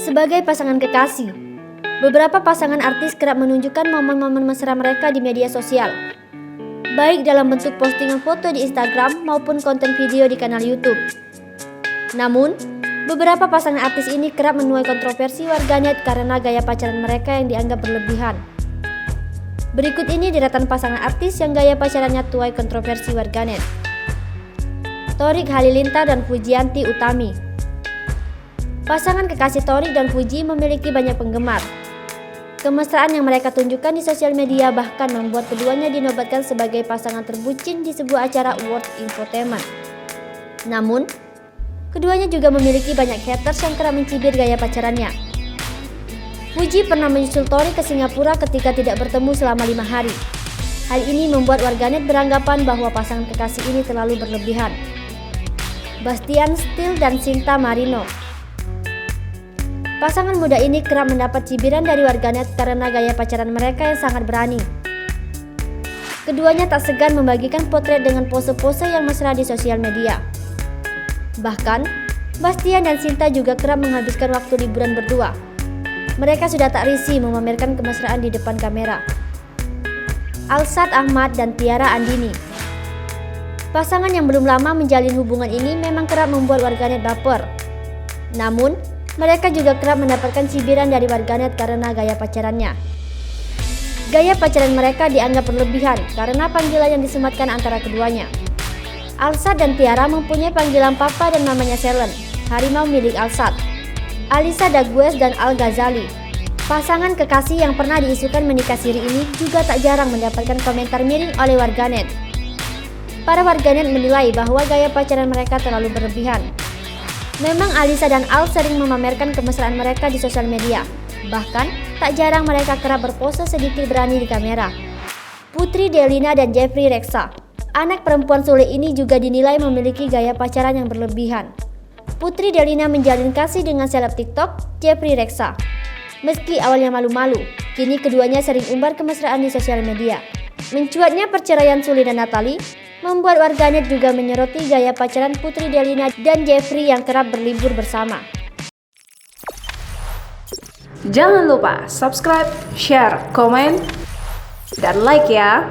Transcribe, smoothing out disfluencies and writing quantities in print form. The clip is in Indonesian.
Sebagai pasangan kekasih, beberapa pasangan artis kerap menunjukkan momen-momen mesra mereka di media sosial, baik dalam bentuk postingan foto di Instagram maupun konten video di kanal YouTube. Namun, beberapa pasangan artis ini kerap menuai kontroversi warganet karena gaya pacaran mereka yang dianggap berlebihan. Berikut ini deretan pasangan artis yang gaya pacarannya tuai kontroversi warganet. Thorik Halilintar dan Fujianti Utami. Pasangan kekasih Thorik dan Fuji memiliki banyak penggemar. Kemesraan yang mereka tunjukkan di sosial media bahkan membuat keduanya dinobatkan sebagai pasangan terbucin di sebuah acara award infotainment. Namun, keduanya juga memiliki banyak haters yang kerap mencibir gaya pacarannya. Fuji pernah menyusul Thorik ke Singapura ketika tidak bertemu selama 5 hari. Hal ini membuat warganet beranggapan bahwa pasangan kekasih ini terlalu berlebihan. Bastian Steele dan Sinta Marino. Pasangan muda ini kerap mendapat cibiran dari warganet karena gaya pacaran mereka yang sangat berani. Keduanya tak segan membagikan potret dengan pose-pose yang mesra di sosial media. Bahkan, Bastian dan Sinta juga kerap menghabiskan waktu liburan berdua. Mereka sudah tak risih memamerkan kemesraan di depan kamera. Alsat Ahmad dan Tiara Andini. Pasangan yang belum lama menjalin hubungan ini memang kerap membuat warganet baper. Namun, mereka juga kerap mendapatkan cibiran dari warganet karena gaya pacarannya. Gaya pacaran mereka dianggap berlebihan karena panggilan yang disematkan antara keduanya. Alsat dan Tiara mempunyai panggilan papa dan namanya Selen, harimau milik Alsat. Alisa Dagues dan Al Ghazali. Pasangan kekasih yang pernah diisukan menikah siri ini juga tak jarang mendapatkan komentar miring oleh warganet. Para warganet menilai bahwa gaya pacaran mereka terlalu berlebihan. Memang Alisa dan Al sering memamerkan kemesraan mereka di sosial media. Bahkan, tak jarang mereka kerap berpose sedikit berani di kamera. Putri Delina dan Jeffrey Reksa. Anak perempuan Sule ini juga dinilai memiliki gaya pacaran yang berlebihan. Putri Delina menjalin kasih dengan seleb TikTok Jeffrey Reksa. Meski awalnya malu-malu, kini keduanya sering umbar kemesraan di sosial media. Mencuatnya perceraian Sule dan Natalie membuat warganet juga menyoroti gaya pacaran Putri Delina dan Jeffrey yang kerap berlibur bersama. Jangan lupa subscribe, share, komen, dan like ya!